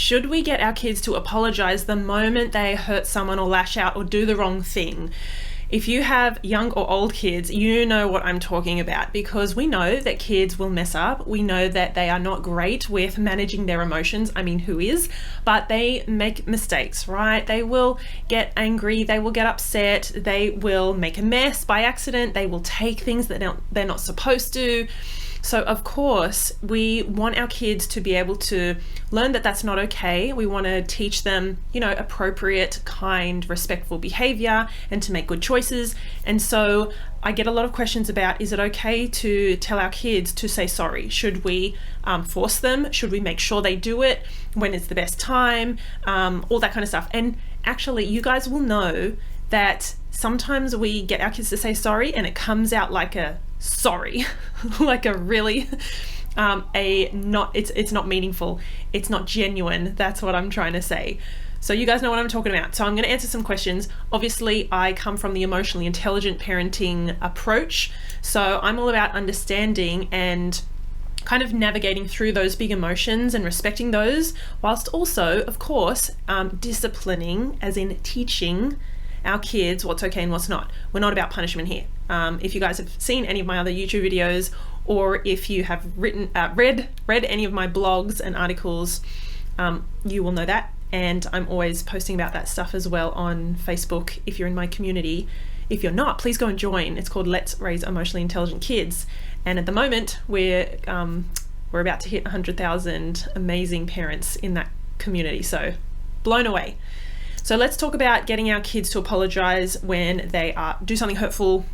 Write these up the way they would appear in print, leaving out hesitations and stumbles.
Should we get our kids to apologize the moment they hurt someone or lash out or do the wrong thing? If you have young or old kids, you know what I'm talking about, because we know that kids will mess up. We know that they are not great with managing their emotions. I mean, who is? But they make mistakes, right? They will get angry. They will get upset. They will make a mess by accident. They will take things that they're not supposed to. So of course, we want our kids to be able to learn that that's not okay. We want to teach them, appropriate, kind, respectful behavior and to make good choices. And so I get a lot of questions about, is it okay to tell our kids to say sorry? Should we force them? Should we make sure they do it when it's the best time? All that kind of stuff. And actually, you guys will know that sometimes we get our kids to say sorry and it comes out like a sorry, like a really it's not meaningful, it's not genuine. That's what I'm trying to say. So you guys know what I'm talking about. So I'm going to answer some questions. Obviously, I come from the emotionally intelligent parenting approach, so I'm all about understanding and kind of navigating through those big emotions and respecting those, whilst also, of course, disciplining, as in teaching our kids what's okay and what's not. We're not about punishment here. If you guys have seen any of my other YouTube videos, or if you have read any of my blogs and articles, you will know that. And I'm always posting about that stuff as well on Facebook if you're in my community. If you're not, please go and join. It's called Let's Raise Emotionally Intelligent Kids. And at the moment, we're about to hit 100,000 amazing parents in that community. So blown away. So let's talk about getting our kids to apologize when they do something hurtful,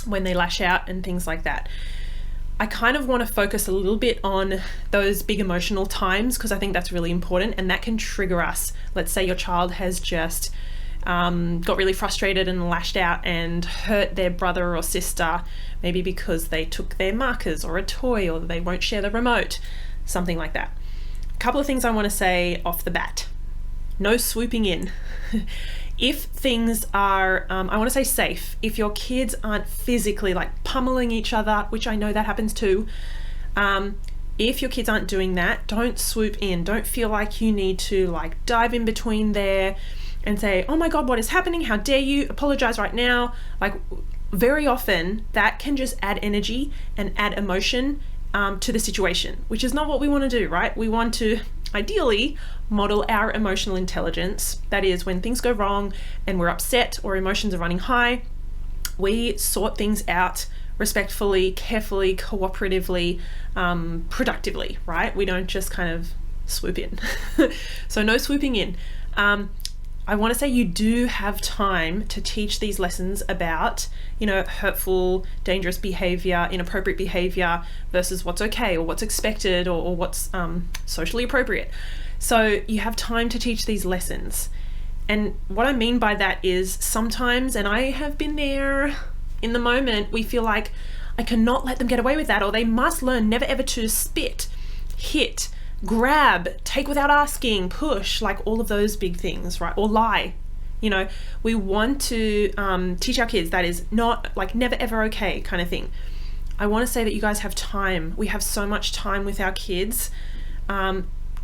when they lash out and things like that. I kind of want to focus a little bit on those big emotional times because I think that's really important, and that can trigger us. Let's say your child has just got really frustrated and lashed out and hurt their brother or sister, maybe because they took their markers or a toy, or they won't share the remote, something like that. A couple of things I want to say off the bat. No swooping in. If things are, I want to say safe, if your kids aren't physically like pummeling each other, which I know that happens too, if your kids aren't doing that, don't swoop in. Don't feel like you need to like dive in between there and say, oh my God, what is happening? How dare you? Apologize right now. Like, very often that can just add energy and add emotion to the situation, which is not what we want to do, right? We want to ideally model our emotional intelligence. That is, when things go wrong and we're upset or emotions are running high, we sort things out respectfully, carefully, cooperatively, productively, right? We don't just kind of swoop in. So no swooping in. I want to say you do have time to teach these lessons about, hurtful, dangerous behavior, inappropriate behavior versus what's okay or what's expected or what's socially appropriate. So you have time to teach these lessons. And what I mean by that is sometimes, and I have been there in the moment, we feel like I cannot let them get away with that, or they must learn never ever to spit, hit, grab, take without asking, push, like all of those big things, right? Or lie. We want to teach our kids that is not like never ever okay kind of thing. I want to say that you guys have time. We have so much time with our kids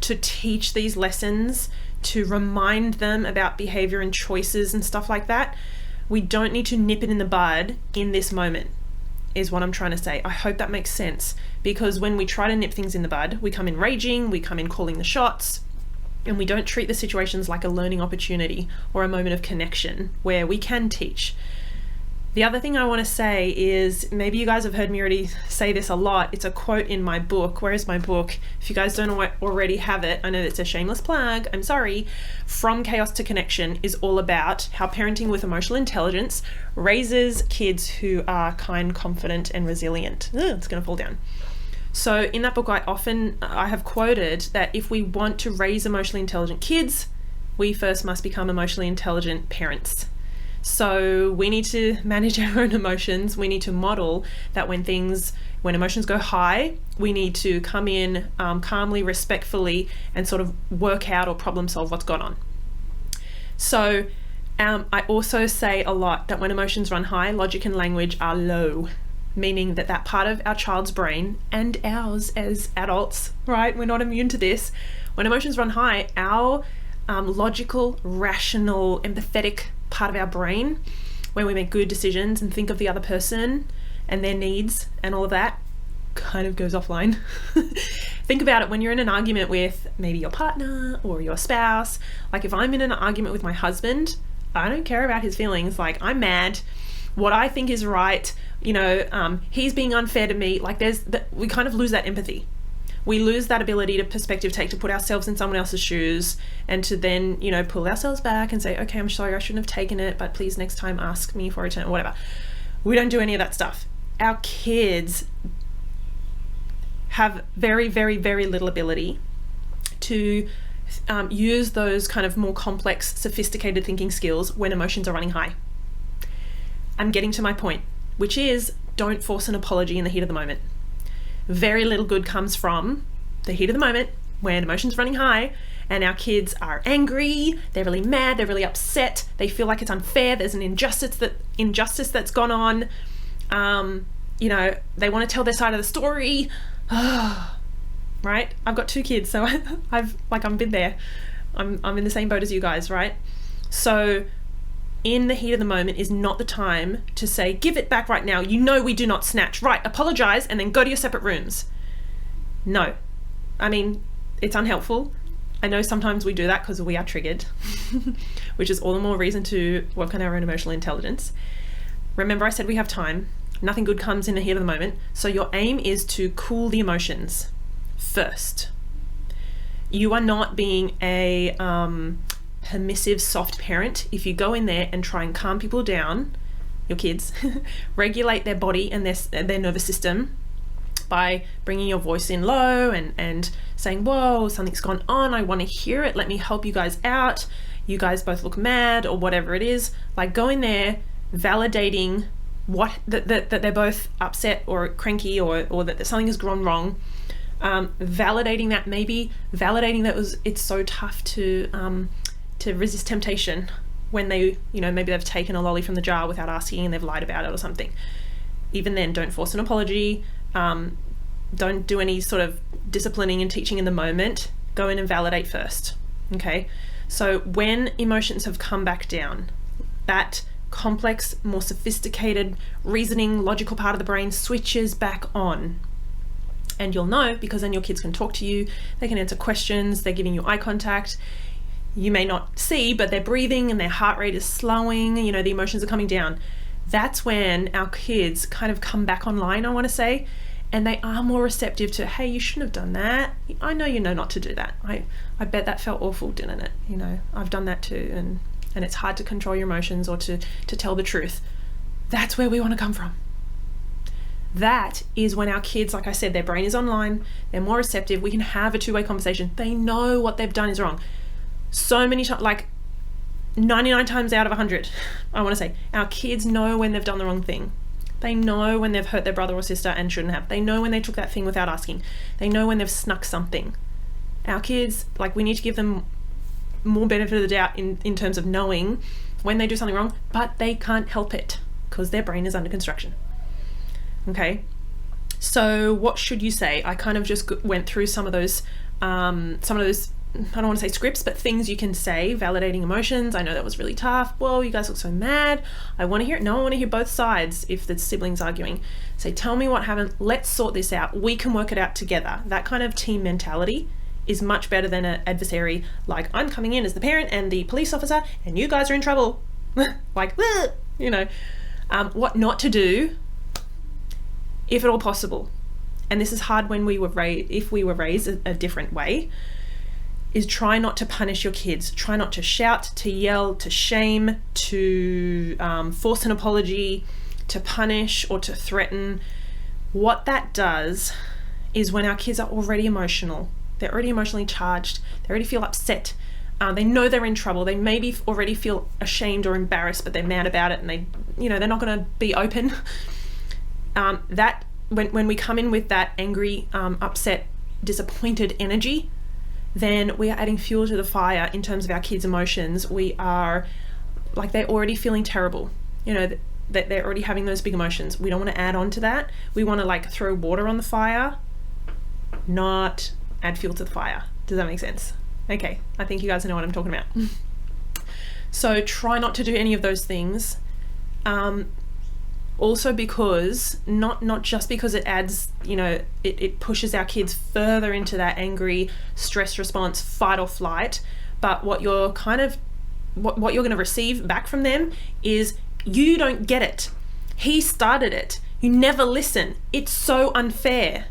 to teach these lessons, to remind them about behavior and choices and stuff like that. We don't need to nip it in the bud in this moment, is what I'm trying to say. I hope that makes sense, because when we try to nip things in the bud, we come in raging, we come in calling the shots, and we don't treat the situations like a learning opportunity or a moment of connection where we can teach. The other thing I want to say is, maybe you guys have heard me already say this a lot. It's a quote in my book. Where is my book? If you guys don't already have it, I know it's a shameless plug, I'm sorry. From Chaos to Connection is all about how parenting with emotional intelligence raises kids who are kind, confident, and resilient. It's going to fall down. So in that book, I have quoted that if we want to raise emotionally intelligent kids, we first must become emotionally intelligent parents. So we need to manage our own emotions. We need to model that when emotions go high, we need to come in calmly, respectfully, and sort of work out or problem solve what's gone on. So I also say a lot that when emotions run high, logic and language are low, meaning that part of our child's brain, and ours as adults, right? We're not immune to this. When emotions run high, our logical, rational, empathetic part of our brain, when we make good decisions and think of the other person and their needs and all of that, kind of goes offline. Think about it when you're in an argument with maybe your partner or your spouse. Like if I'm in an argument with my husband, I don't care about his feelings. Like I'm mad. What I think is right, he's being unfair to me. Like we kind of lose that empathy. We lose that ability to perspective take, to put ourselves in someone else's shoes and to then, pull ourselves back and say, okay, I'm sorry, I shouldn't have taken it, but please next time ask me for a return or whatever. We don't do any of that stuff. Our kids have very, very, very little ability to use those kind of more complex, sophisticated thinking skills when emotions are running high. I'm getting to my point, which is don't force an apology in the heat of the moment. Very little good comes from the heat of the moment when emotions are running high and our kids are angry, they're really mad, they're really upset, they feel like it's unfair, there's an injustice that's gone on. They want to tell their side of the story. Right? I've got 2 kids, so I've been there. I'm in the same boat as you guys, right? So in the heat of the moment is not the time to say, give it back right now. We do not snatch. Right, apologize and then go to your separate rooms. No. I mean, it's unhelpful. I know sometimes we do that because we are triggered, which is all the more reason to work on our own emotional intelligence. Remember, I said we have time. Nothing good comes in the heat of the moment. So your aim is to cool the emotions first. You are not being a permissive, soft parent if you go in there and try and calm people down, your kids, regulate their body and their nervous system by bringing your voice in low and saying, whoa, something's gone on. I want to hear it. Let me help you guys out. You guys both look mad or whatever it is. Like go in there, validating that they're both upset or cranky or that something has gone wrong. Validating that, maybe validating that it's so tough to resist temptation when they, maybe they've taken a lolly from the jar without asking and they've lied about it or something. Even then, don't force an apology. Don't do any sort of disciplining and teaching in the moment. Go in and validate first. Okay. So when emotions have come back down, that complex, more sophisticated, reasoning, logical part of the brain switches back on. And you'll know because then your kids can talk to you, they can answer questions, they're giving you eye contact. You may not see, but they're breathing and their heart rate is slowing, the emotions are coming down. That's when our kids kind of come back online, I want to say, and they are more receptive to, hey, you shouldn't have done that. I know you know not to do that. I bet that felt awful, didn't it? I've done that too, and it's hard to control your emotions or to tell the truth. That's where we want to come from. That is when our kids, like I said, their brain is online, they're more receptive, we can have a two-way conversation. They know what they've done is wrong. So many times, like 99 times out of 100, I want to say, our kids know when they've done the wrong thing. They know when they've hurt their brother or sister and shouldn't have. They know when they took that thing without asking. They know when they've snuck something. Our kids, we need to give them more benefit of the doubt in terms of knowing when they do something wrong, but they can't help it because their brain is under construction. Okay, so what should you say? I kind of just went through some of those, I don't want to say scripts, but things you can say, validating emotions. I know that was really tough. Whoa, you guys look so mad. I want to hear it. No, I want to hear both sides if the siblings arguing. Say, tell me what happened. Let's sort this out. We can work it out together. That kind of team mentality is much better than an adversary, like I'm coming in as the parent and the police officer and you guys are in trouble. What not to do, if at all possible. And this is hard when we were raised, if we were raised a different way, is try not to punish your kids. Try not to shout, to yell, to shame, to force an apology, to punish or to threaten. What that does is when our kids are already emotional, they're already emotionally charged, they already feel upset, they know they're in trouble, they maybe already feel ashamed or embarrassed, but they're mad about it and they're not going to be open. That when we come in with that angry, upset, disappointed energy, then we are adding fuel to the fire in terms of our kids' emotions. We are they're already feeling terrible. That they're already having those big emotions. We don't want to add on to that. We want to throw water on the fire, not add fuel to the fire. Does that make sense? Okay, I think you guys know what I'm talking about. So try not to do any of those things. Also because, not just because it adds, it pushes our kids further into that angry stress response, fight or flight, but what you're going to receive back from them is, you don't get it. He started it. You never listen. It's so unfair.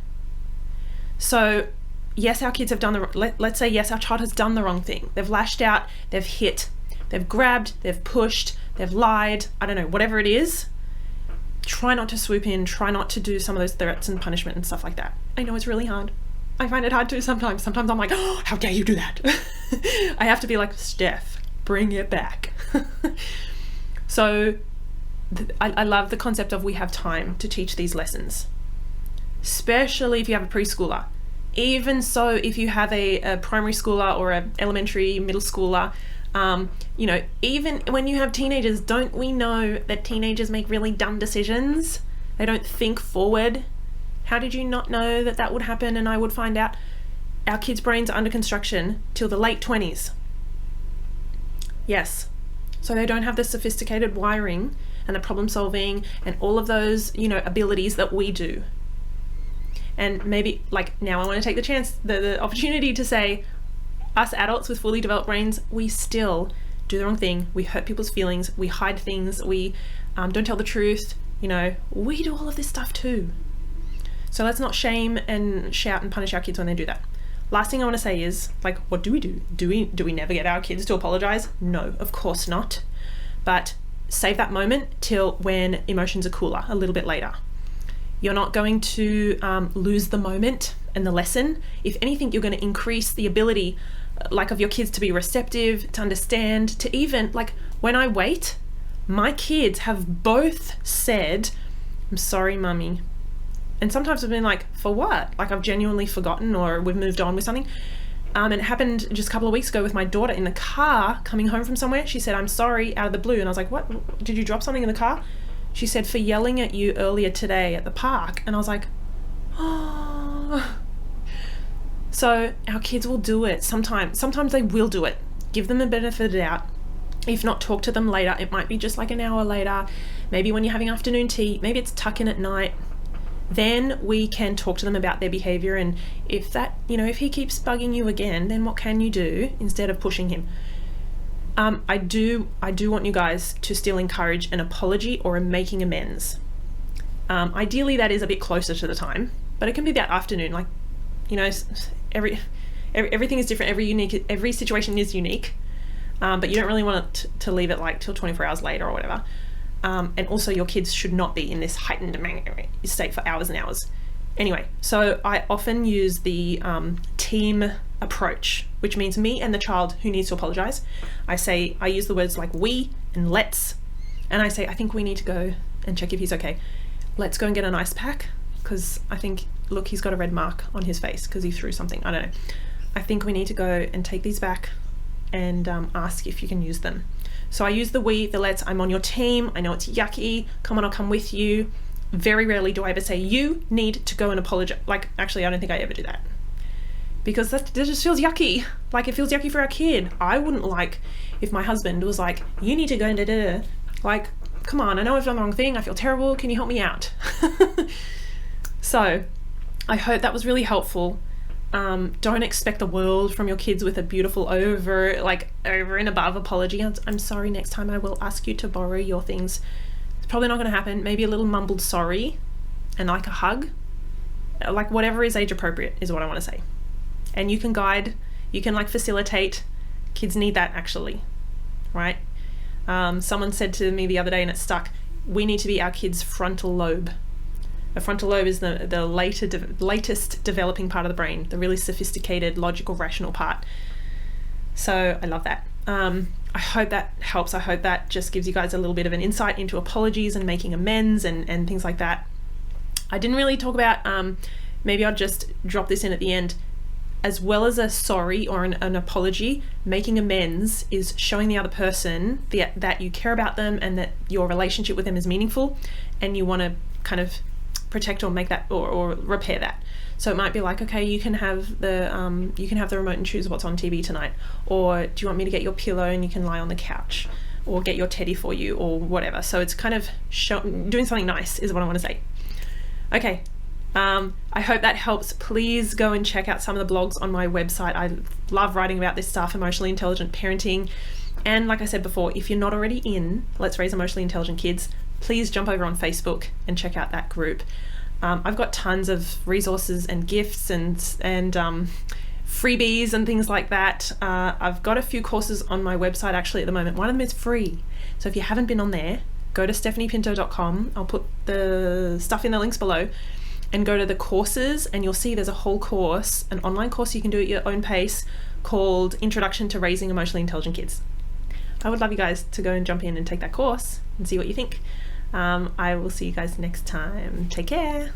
So yes, our kids have done let's say yes, our child has done the wrong thing. They've lashed out, they've hit, they've grabbed, they've pushed, they've lied, I don't know, whatever it is. Try not to swoop in, try not to do some of those threats and punishment and stuff like that. I know it's really hard. I find it hard too sometimes. Sometimes I'm like, oh, how dare you do that? I have to be like, Steph, bring it back. So I love the concept of we have time to teach these lessons, especially if you have a preschooler. Even so, if you have a primary schooler or an elementary, middle schooler, even when you have teenagers, don't we know that teenagers make really dumb decisions? They don't think forward. How did you not know that that would happen and I would find out? Our kids' brains are under construction till the late 20s. Yes. So they don't have the sophisticated wiring and the problem solving and all of those, abilities that we do. And maybe now I want to take the opportunity to say, us adults with fully developed brains, we still do the wrong thing. We hurt people's feelings. We hide things. We don't tell the truth. We do all of this stuff too. So let's not shame and shout and punish our kids when they do that. Last thing I want to say is, what do we do? Do we never get our kids to apologize? No, of course not. But save that moment till when emotions are cooler, a little bit later. You're not going to lose the moment and the lesson. If anything, you're going to increase the ability of your kids to be receptive, to understand, to even, when I wait, my kids have both said, I'm sorry, mummy. And sometimes I've been like, for what? I've genuinely forgotten, or we've moved on with something. And it happened just a couple of weeks ago with my daughter in the car coming home from somewhere. She said, I'm sorry, out of the blue. And I was like, what? Did you drop something in the car? She said, for yelling at you earlier today at the park. And I was like, oh. So our kids will do it. Sometimes they will do it. Give them the benefit of the doubt. If not, talk to them later. It might be just an hour later. Maybe when you're having afternoon tea. Maybe it's tuck in at night. Then we can talk to them about their behavior. And if that, if he keeps bugging you again, then what can you do instead of pushing him? I do want you guys to still encourage an apology or a making amends. Ideally, that is a bit closer to the time, but it can be that afternoon. Everything is different. Every situation is unique, but you don't really want it to leave it till 24 hours later or whatever. And also, your kids should not be in this heightened state for hours and hours. Anyway, so I often use the team approach, which means me and the child who needs to apologize. I use the words like we and let's, and I say, I think we need to go and check if he's okay. Let's go and get an ice pack, because I think, look, he's got a red mark on his face because he threw something. I don't know. I think we need to go and take these back and ask if you can use them. So I use the we, the let's. I'm on your team. I know it's yucky. Come on, I'll come with you. Very rarely do I ever say, you need to go and apologize. Actually, I don't think I ever do that, because that just feels yucky. It feels yucky for our kid. I wouldn't like if my husband was like, you need to go and da-da-da. Come on, I know I've done the wrong thing. I feel terrible. Can you help me out? So I hope that was really helpful. Don't expect the world from your kids with a beautiful over and above apology. I'm sorry, next time I will ask you to borrow your things. It's probably not going to happen. Maybe a little mumbled sorry and a hug. Whatever is age appropriate is what I want to say. And you can guide, you can facilitate. Kids need that, actually, right? Someone said to me the other day, and it stuck, we need to be our kids' frontal lobe. A frontal lobe is the latest developing part of the brain, the really sophisticated, logical, rational part. So I love that. I hope that helps. I hope that just gives you guys a little bit of an insight into apologies and making amends and things like that. I didn't really talk about, maybe I'll just drop this in at the end, as well as a sorry or an apology. Making amends is showing the other person that you care about them and that your relationship with them is meaningful, and you want to kind of protect or make that or repair that. So it might be like, okay, you can have the remote and choose what's on TV tonight, or do you want me to get your pillow and you can lie on the couch, or get your teddy for you, or whatever. So it's kind of doing something nice is what I want to say. Okay, I hope that helps. Please go and check out some of the blogs on my website. I love writing about this stuff, emotionally intelligent parenting. And like I said before, if you're not already in Let's Raise Emotionally Intelligent Kids, please jump over on Facebook and check out that group. I've got tons of resources and gifts and freebies and things like that. I've got a few courses on my website actually at the moment. One of them is free. So if you haven't been on there, go to stephaniepinto.com. I'll put the stuff in the links below, and go to the courses, and you'll see there's a whole course, an online course you can do at your own pace, called Introduction to Raising Emotionally Intelligent Kids. I would love you guys to go and jump in and take that course and see what you think. I will see you guys next time. Take care.